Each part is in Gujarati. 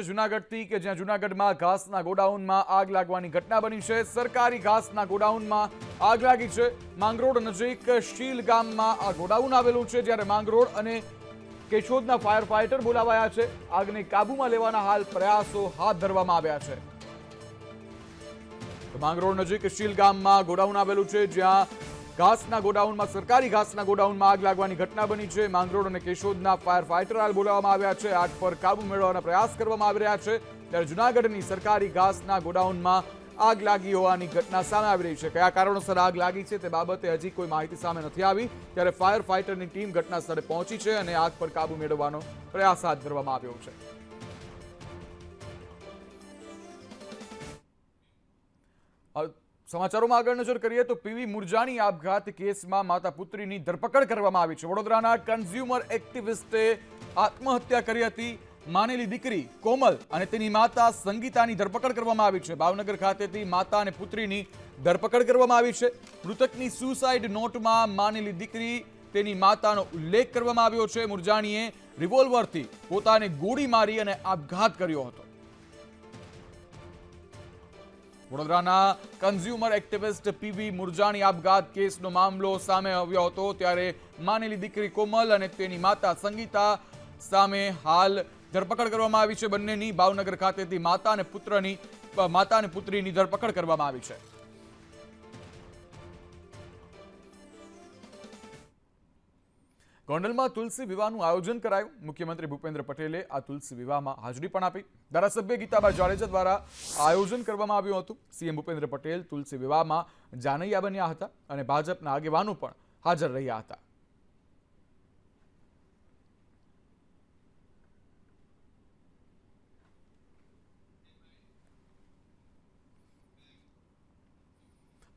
જૂનાગઢથી કે જ્યાં જૂનાગઢમાં ઘાસના ગોડાઉનમાં આગ લાગવાની ઘટના બની છે। સરકારી ઘાસના ગોડાઉનમાં આગ લાગી છે। માંગરોળ નજીક શીલ ગામમાં આ ગોડાઉન આવેલું છે, જ્યારે માંગરોળ અને કેશોદના ફાયર ફાઇટર બોલાવાયા છે। આગને કાબૂમાં લેવાના હાલ પ્રયાસો હાથ ધરવામાં આવ્યા છે। માંગરોળ નજીક શીલ ગામમાં ગોડાઉન આવેલું છે, જ્યાં ઘાસના ગોડાઉનમાં સરકારી ઘાસના ગોડાઉનમાં આગ લાગવાની ઘટના બની છે। માંગરોળ અને કેશોદના ફાયર ફાઇટર હાલ બોલાવવામાં આવ્યા છે। આગ પર કાબુ મેળવવાના પ્રયાસ કરવામાં આવી રહ્યા છે। ત્યારે જૂનાગઢની સરકારી ઘાસના ગોડાઉનમાં આગ લાગી હોવાની ઘટના સામે આવી રહી છે। કયા કારણોસર આગ લાગી છે તે બાબતે હજી કોઈ માહિતી સામે નથી આવી। ત્યારે ફાયર ફાઇટરની ટીમ ઘટના સ્થળે પહોંચી છે અને આગ પર કાબુ મેળવવાનો પ્રયાસ હાથ ધરવામાં આવ્યો છે। સમાચારોમાં આગળ નજર કરીએ તો પીવી મુરજાની આપઘાત કેસમાં માતા પુત્રીની ધરપકડ કરવામાં આવી છે। વડોદરાના કન્ઝ્યુમર એક્ટિવિસ્ટે આત્મહત્યા કરી હતી। માનેલી દીકરી કોમલ અને તેની માતા સંગીતાની ધરપકડ કરવામાં આવી છે। ભાવનગર ખાતેથી માતા અને પુત્રીની ધરપકડ કરવામાં આવી છે। મૃતકની સુસાઇડ નોટમાં માનેલી દીકરી તેની માતાનો ઉલ્લેખ કરવામાં આવ્યો છે। મુરજાણીએ રિવોલ્વરથી પોતાને ગોળી મારી અને આપઘાત કર્યો હતો। વડોદરાના કન્ઝ્યુમર એક્ટિવિસ્ટ પીવી મુરજાણી આપઘાત કેસનો મામલો સામે આવ્યો હતો, ત્યારે માનેલી દીકરી કોમલ અને તેની માતા સંગીતા સામે હાલ ધરપકડ કરવામાં આવી છે। બંનેની ભાવનગર ખાતેથી માતા અને પુત્રીની ધરપકડ કરવામાં આવી છે। ગોંડલમાં તુલસી વિવાહનું આયોજન કરાયું। મુખ્યમંત્રી ભૂપેન્દ્ર પટેલે આ તુલસી વિવાહમાં હાજરી પણ આપી। ધારાસભ્ય ગીતાબા જાડેજા દ્વારા આયોજન કરવામાં આવ્યું હતું। સીએમ ભૂપેન્દ્ર પટેલ તુલસી વિવાહમાં જાનૈયા બન્યા હતા અને ભાજપના આગેવાનો પણ હાજર રહ્યા હતા।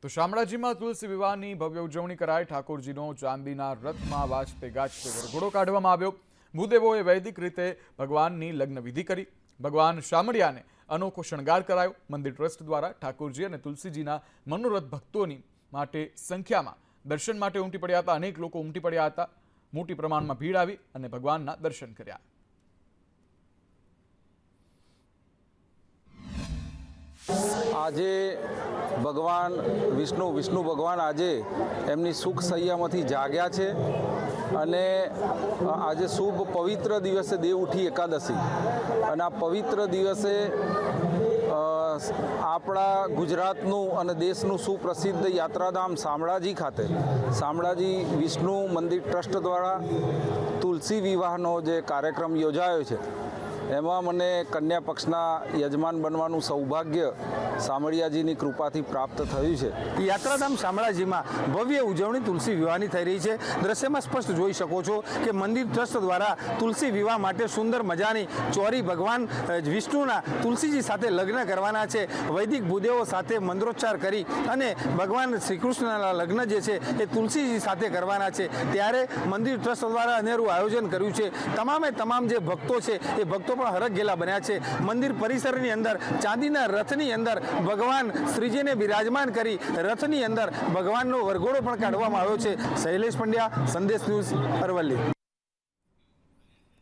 તો શામળાજીમાં તુલસી વિવાહની ભવ્ય ઉજવણી કરાઈ। ઠાકોરજીનો ચાંદીના રથમાં વાજતે ગાજતે વરઘોડો કાઢવામાં આવ્યો। ભૂદેવોએ વૈદિક રીતે ભગવાનની લગ્ન વિધિ કરી। ભગવાન શામળિયાને અનોખો શણગાર કરાયો। મંદિર ટ્રસ્ટ દ્વારા ઠાકોરજી અને તુલસીજીના મનોરથ ભક્તોની માટે સંખ્યામાં દર્શન માટે ઉમટી પડ્યા હતા। અનેક લોકો ઉમટી પડ્યા હતા। મોટી પ્રમાણમાં ભીડ આવી અને ભગવાનના દર્શન કર્યા। આજે ભગવાન વિષ્ણુ ભગવાન આજે એમની સુખ સૈયામાંથી જાગ્યા છે અને આજે શુભ પવિત્ર દિવસે દેવઉઠી એકાદશી અને આ પવિત્ર દિવસે આપણા ગુજરાતનું અને દેશનું સુપ્રસિદ્ધ યાત્રાધામ શામળાજી ખાતે શામળાજી વિષ્ણુ મંદિર ટ્રસ્ટ દ્વારા તુલસી વિવાહનો જે કાર્યક્રમ યોજાયો છે, એમાં મને કન્યા પક્ષના યજમાન બનવાનું સૌભાગ્ય શામળિયાજીની કૃપાથી પ્રાપ્ત થયું છે। યાત્રાધામ શામળાજીમાં ભવ્ય ઉજવણી તુલસી વિવાહની થઈ રહી છે। દ્રશ્યમાં સ્પષ્ટ જોઈ શકો છો કે મંદિર ટ્રસ્ટ દ્વારા તુલસી વિવાહ માટે સુંદર મજાની ચોરી ભગવાન વિષ્ણુના તુલસીજી સાથે લગ્ન કરવાના છે। વૈદિક ભૂદેવો સાથે મંત્રોચ્ચાર કરી અને ભગવાન શ્રી કૃષ્ણના લગ્ન જે છે એ તુલસીજી સાથે કરવાના છે। ત્યારે મંદિર ટ્રસ્ટ દ્વારા અનેરું આયોજન કર્યું છે। તમામ જે ભક્તો છે એ ભક્તો પણ હરખઘેલા બન્યા છે। મંદિર પરિસરની અંદર ચાંદીના રથની અંદર ભગવાન શ્રીજીને બિરાજમાન કરી રથની અંદર ભગવાનનો વરઘોડો પણ કાઢવામાં આવ્યો છે। શૈલેષ પંડ્યા, સંદેશ ન્યૂઝ, અરવલ્લી।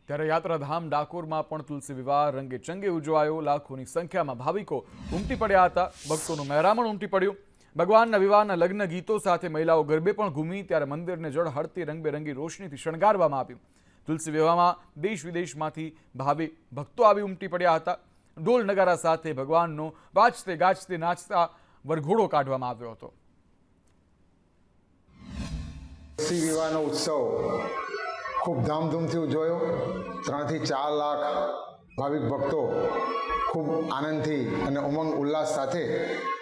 ત્યારે યાત્રાધામ ડાકોરમાં પણ તુલસી વિવાહ રંગે ચંગે ઉજવાયો। લાખોની સંખ્યામાં ભાવિકો ઉમટી પડ્યા હતા। ભક્તોનું મહેરામણ ઉમટી પડ્યું। ભગવાનના વિવાહના લગ્ન ગીતો સાથે મહિલાઓ ગરબે પણ ઘૂમી। ત્યારે મંદિરને ઝળહળતી રંગબેરંગી રોશનીથી શણગારવામાં આવ્યું। તુલસી વિવાહમાં દેશ વિદેશમાંથી ભાવિ ભક્તો આવી ઉમટી પડ્યા હતા। ઢોલ નગારા સાથે ભગવાનનો વાજતે ગાજતે નાચતા વરઘોડો કાઢવામાં આવ્યો હતો। તુલસી વિવાહનો ઉત્સવ ખૂબ ધામધૂમથી ઉજવાયો। 3 થી 4 લાખ ભાવિક ભક્તો ખૂબ આનંદથી અને ઉમંગ ઉલ્લાસ સાથે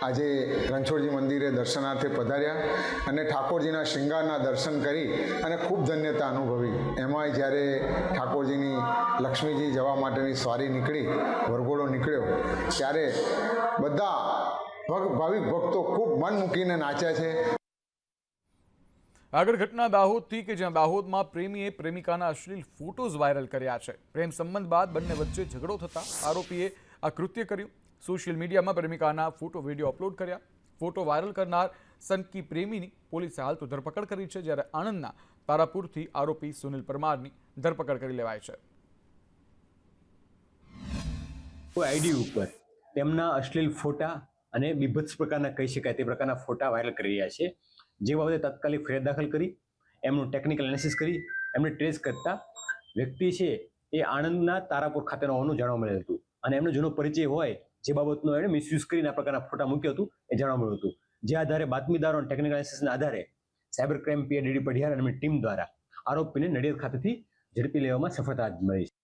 આજે રણછોડજી મંદિરે દર્શનાર્થે પધાર્યા અને ઠાકોરજીના શૃંગારના દર્શન કરી અને ખૂબ ધન્યતા અનુભવી। એમાંય જ્યારે ઠાકોરજીની લક્ષ્મીજી જવા માટેની સ્વારી નીકળી, વરઘોડો નીકળ્યો, ત્યારે બધા ભાવિક ભક્તો ખૂબ મન મૂકીને નાચ્યા છે। આગળ ઘટના દાહોદથી કે જ્યાં દાહોદમાં પ્રેમીએ પ્રેમિકાના અશ્લીલ ફોટોઝ વાયરલ કર્યા છે। પ્રેમ સંબંધ બાદ બંને વચ્ચે ઝઘડો થતા આરોપીએ આ કૃત્ય કર્યું। સોશિયલ મીડિયામાં પ્રેમિકાના ફોટો વિડીયો અપલોડ કર્યા। ફોટો વાયરલ કરનાર સનકી પ્રેમીની પોલીસે હાલ તો ધરપકડ કરી છે, જ્યારે આણંદના તારાપુરથી આરોપી સુનિલ પરમારની ધરપકડ કરી લેવાય છે। કોઈ આઈડી ઉપર તેમના અશ્લીલ ફોટા અને બીભત્સ પ્રકારના કહી શકાય તે પ્રકારના ફોટા વાયરલ કરી રહ્યા છે, જે બાબતે તાત્કાલિક ફરિયાદ દાખલ કરી એમનું ટેકનિકલ એનાલિસિસ કરી એમને ટ્રેસ કરતા વ્યક્તિ છે એ આણંદના તારાપુર ખાતેનો હોવાનું જાણવા મળેલ હતું અને એમનો જૂનો પરિચય હોય જે બાબતનો એણે મિસયુઝ કરીને આ પ્રકારના ફોટા મૂક્યું હતું એ જાણવા મળ્યું હતું. જે આધારે બાતમીદારો અને ટેકનિકલ એનાલિસિસના આધારે cyber crime PI DD Padhiyar અને એમની ટીમ દ્વારા આરોપીને નડિયાદ ખાતેથી ઝડપી લેવામાં સફળતા મળી છે.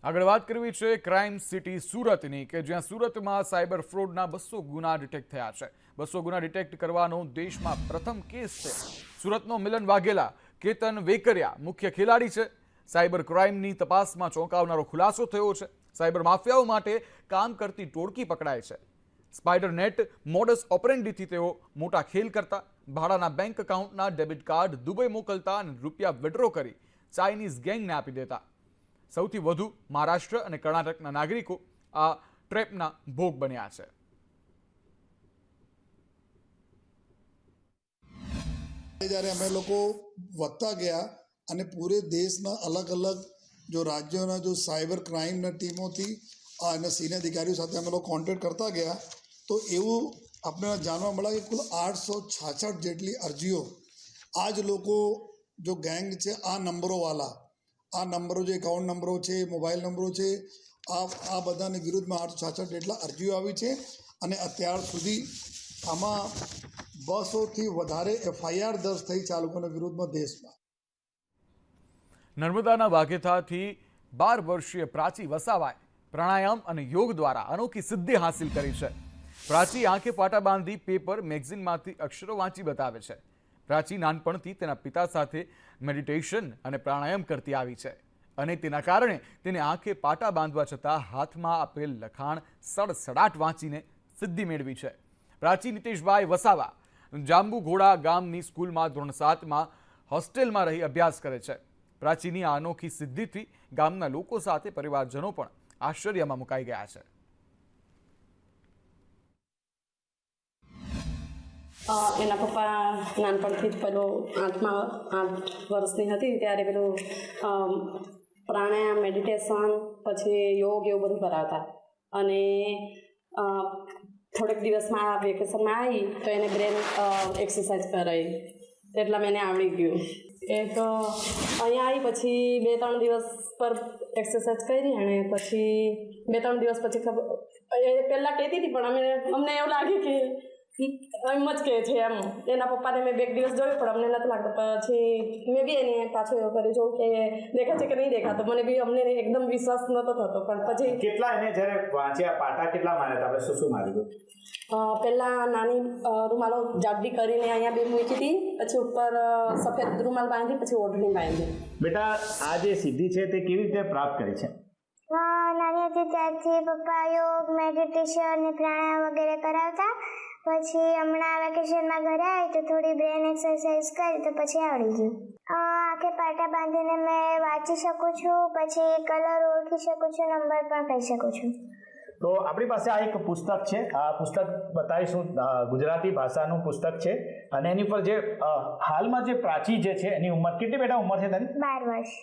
આગળ વાત કરવી છે ક્રાઇમ સિટી સુરતની, કે જ્યાં સુરતમાં સાયબર ફ્રોડના 200 ગુના ડિટેક્ટ થયા છે. 200 ગુના ડિટેક્ટ કરવાનો દેશમાં પ્રથમ કેસ છે. સુરતનો મિલન વાઘેલા, કેતન વેકરિયા મુખ્ય ખેલાડી છે. સાયબર ક્રાઇમની તપાસમાં ચોંકાવનારો ખુલાસો થયો છે. સાયબર માફિયાઓ માટે કામ કરતી ટોળકી પકડાય છે. સ્પાઈડર નેટ મોડસ ઓપરેન્ડીથી તેઓ મોટા ખેલ કરતા, ભાડાના બેંક એકાઉન્ટના ડેબિટ કાર્ડ દુબઈ મોકલતા અને રૂપિયા વિડ્રો કરી ચાઇનીઝ ગેંગને આપી દેતા. સૌથી વધુ મહારાષ્ટ્ર અને કર્ણાટકના નાગરિકો આ ટ્રેપના ભોગ બન્યા છે. જ્યારે અમે લોકો વધતા ગયા અને પૂરે દેશના અલગ અલગ જો રાજ્યોના જો સાયબર ક્રાઇમના ટીમોથી અને સિનિયર અધિકારીઓ સાથે અમે લોકો કોન્ટેક્ટ કરતા ગયા તો એવું આપણે જાણવા મળ્યા કે કુલ 866 જેટલી અરજીઓ આ જ લોકો જો ગેંગ છે આ નંબરોવાળા આ નંબરો જે એકાઉન્ટ નંબરો છે, મોબાઈલ નંબરો છે, આ બધાની વિરુદ્ધમાં 866 જેટલા અરજીઓ આવી છે અને અત્યાર સુધી આમાં 200થી વધારે એફઆઈઆર દર્જ થઈ છે આ લોકોના વિરુદ્ધમાં દેશમાં. નર્મદાના વાઘેથાથી 12 વર્ષીય પ્રાચી વસાવાએ પ્રાણાયામ અને યોગ દ્વારા અનોખી સિદ્ધિ હાંસિલ કરી છે. પ્રાચી આંખે પાટા બાંધી પેપર મેગઝીનમાંથી અક્ષરો વાંચી બતાવે છે. પ્રાચી નાનપણથી તેના પિતા સાથે મેડિટેશન અને પ્રાણાયામ કરતી આવી છે અને તેના કારણે તેને આંખે પાટા બાંધવા છતાં હાથમાં આપેલ લખાણ સડસડાટ વાંચીને સિદ્ધિ મેળવી છે. પ્રાચી નીતેશભાઈ વસાવા જાંબુઘોડા ગામની સ્કૂલમાં ધોરણ 7માં હોસ્ટેલમાં રહી અભ્યાસ કરે છે. પ્રાચીની આ અનોખી સિદ્ધિથી ગામના લોકો સાથે પરિવારજનો પણ આશ્ચર્યમાં મુકાઈ ગયા છે. એના પપ્પા નાનપણથી જ પેલો 8 વર્ષની હતી ત્યારે પેલું પ્રાણાયામ, મેડિટેશન, પછી યોગ એવું બધું કરાવતા અને થોડેક દિવસમાં વેકેશનમાં આવી તો એને બ્રેન એક્સરસાઇઝ કરાવી એટલા મને આવડી ગયું. એ તો અહીંયા આવી પછી 2-3 દિવસ પર એક્સરસાઇઝ કરી અને પછી 2-3 દિવસ પછી ખબર એ પહેલાં કહેતી હતી પણ અમને એવું લાગે કે એમ જ કહે છે એમ. એના પપ્પાને મેં 2 દિવસ જોયું પણ અમને નથી લાગતું. પછી મેં બી એને પાછું એવું કર્યું જોઉં કે દેખાય છે કે નહીં દેખાતો. મને બી અમને એકદમ વિશ્વાસ નહોતો થતો પણ પછી કેટલા એને જ્યારે વાંચ્યા પાટા કેટલા માર્યા હતા? આપણે શું માર્યું? પહેલાં નાની રૂમાલો જાડી કરીને અહીંયા 2 મૂકી હતી, પછી ઉપર સફેદ રૂમાલ બાંધી, પછી ઓઢણી બાંધી. બેટા આ જે સિદ્ધિ છે તે કેવી રીતે પ્રાપ્ત કરી છે? નાની હતી ત્યારથી પપ્પા યોગ, મેડિટેશન અને પ્રાણાયામ વગેરે કરાવતા. પછી હમણાં વેકેશનમાં ઘરે આવી તો થોડી બ્રેન એક્સરસાઇઝ કરી તો પછી આવડી ગયું. આંખે પાટા બાંધીને મેં વાંચી શકું છું, પછી કલર ઓળખી શકું છું, નંબર પણ કહી શકું છું. તો આપણી પાસે આ એક પુસ્તક છે. આ પુસ્તક બતાવીશું, ગુજરાતી ભાષાનું પુસ્તક છે અને એની પર જે હાલમાં જે પ્રાચી જે છે એની ઉંમર કેટલી બેટા ઉંમર છે તારી? 12 વર્ષ.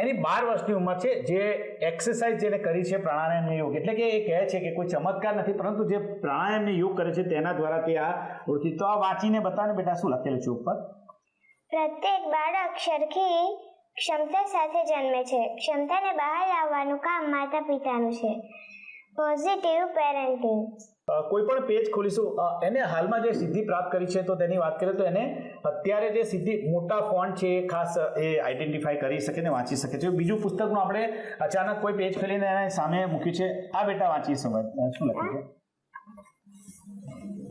એની 12 વર્ષની ઉંમર છે. જે એક્સરસાઇઝ જેને કરી છે પ્રાણાયામ યોગ, એટલે કે એ કહે છે કે કોઈ ચમત્કાર નથી પરંતુ જે પ્રાણાયામ યોગ કરે છે તેના દ્વારા તે આ ઓળખી. તો આ વાંચીને બતાવે બેટા શું લખેલું છે ઉપર? પ્રત્યેક બાળક સરખી ક્ષમતા સાથે જન્મે છે. ક્ષમતાને બહાર લાવવાનું કામ માતા પિતાનું છે. Positive parenting. કોઈ પણ પેજ ખોલીશું એને હાલમાં જે સિદ્ધિ પ્રાપ્ત કરી છે તો તેની વાત કરીએ તો એને અત્યારે જે સિદ્ધિ મોટા ફોન્ટ છે એ ખાસ એ આઈડેન્ટિફાઈ કરી શકે ને વાંચી શકે છે. બીજું પુસ્તકનું આપણે અચાનક કોઈ પેજ ખોલીને એના સામે મૂક્યું છે. આ બેટા વાંચી સમજ શું લખ્યું છે?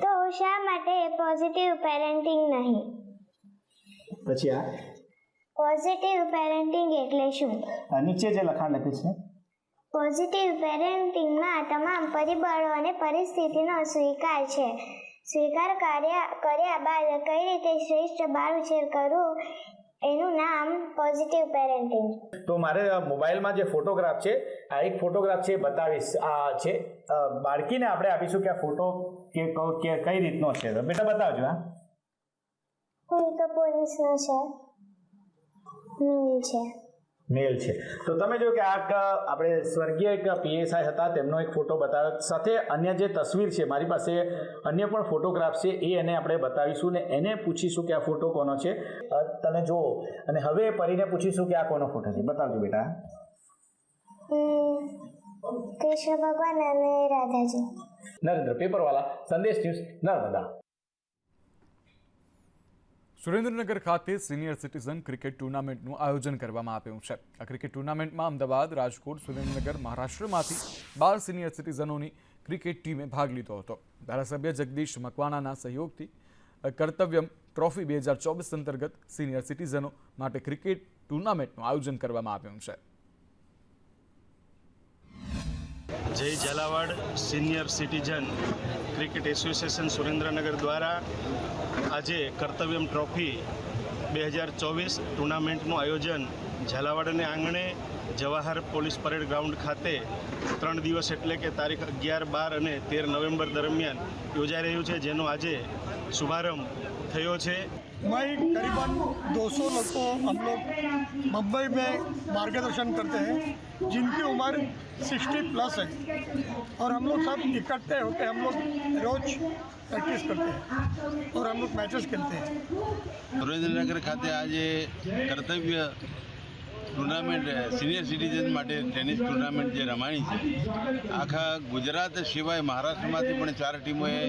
તો શા માટે પોઝિટિવ પેરેન્ટિંગ નહીં? પછી આ પોઝિટિવ પેરેન્ટિંગ એટલે શું? નીચે જે લખાણ લખ્યું છે પોઝિટિવ પેરેન્ટિંગમાં તમામ પરિબળો અને પરિસ્થિતિનો સ્વીકાર છે. સ્વીકાર કર્યા બાદ કઈ રીતે શ્રેષ્ઠ બાળઉછેર કરવું એનું નામ પોઝિટિવ પેરેન્ટિંગ. તો મારે મોબાઈલમાં જે ફોટોગ્રાફ છે આ એક ફોટોગ્રાફ છે બતાવીશ. આ છે બાળકીને આપણે આપીશું કે આ ફોટો કે કઈ રીતનો છે. તો બેટા બતાવજો. હા કોઈ તો પોલીસનો છે, મિલ છે. મેલ છે. તો તમે જો કે આપણે સ્વર્ગીય એક પીએસઆઈ હતા તેમનો એક ફોટો બતાવ્યો, સાથે અન્ય જે તસવીર છે મારી પાસે અન્ય પણ ફોટોગ્રાફ છે એ એને આપણે બતાવીશું ને એને પૂછીશું કે આ ફોટો કોનો છે. તમે જુઓ અને હવે પરીને પૂછીશું કે આ કોનો ફોટો છે, બતાવજો બેટા. કૃષ્ણ ભગવાન અને રાધાજી. નરેન્દ્ર પેપરવાલા, સંદેશ ન્યૂઝ, નર્મદા. સુરેન્દ્રનગર ખાતે સિનિયર સિટીઝન ક્રિકેટ ટુર્નામેન્ટનું આયોજન કરવામાં આવ્યું છે. આ ક્રિકેટ ટુર્નામેન્ટમાં અમદાવાદ, રાજકોટ, સુરેન્દ્રનગર, મહારાષ્ટ્રમાંથી 12 સિનિયર સિટીઝનોની ક્રિકેટ ટીમે ભાગ લીધો હતો. ધારાસભ્ય જગદીશ મકવાણાના સહયોગથી કર્તવ્યમ ટ્રોફી 2024 અંતર્ગત સિનિયર સિટીઝનો માટે ક્રિકેટ ટુર્નામેન્ટનું આયોજન કરવામાં આવ્યું છે. જય Jhalawad senior citizen cricket association Surendranagar દ્વારા આજે કર્તવ્યમ ટ્રોફી 2024 ટુર્નામેન્ટનું આયોજન ઝાલાવાડને આંગણે જવાહર પોલીસ પરેડ ગ્રાઉન્ડ ખાતે 3 દિવસ એટલે કે તારીખ 11, 12 અને 13 નવેમ્બર દરમિયાન યોજાઈ રહ્યું છે, જેનો આજે શુભારંભ થયો છે. मैं करीबन 200 लोग को हम लोग मुंबई में मार्गदर्शन करते हैं जिनकी उम्र 60+ है और हम लोग सब इकट्ठे होकर हम लोग रोज प्रैक्टिस करते हैं और हम लोग मैचेस खेलते हैं. સુરેન્દ્રનગર ખાતે આજે કર્તવ્ય ટુર્નામેન્ટ સિનિયર સિટીઝન માટે ટેનિસ ટુર્નામેન્ટ જે રમાણી છે, આખા ગુજરાત સિવાય મહારાષ્ટ્રમાંથી પણ 4 ટીમોએ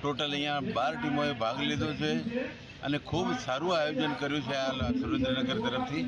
ટોટલ અહીંયા 12 ટીમોએ ભાગ લીધો છે અને ખૂબ સારું આયોજન કર્યું છે આ સુરેન્દ્રનગર તરફથી.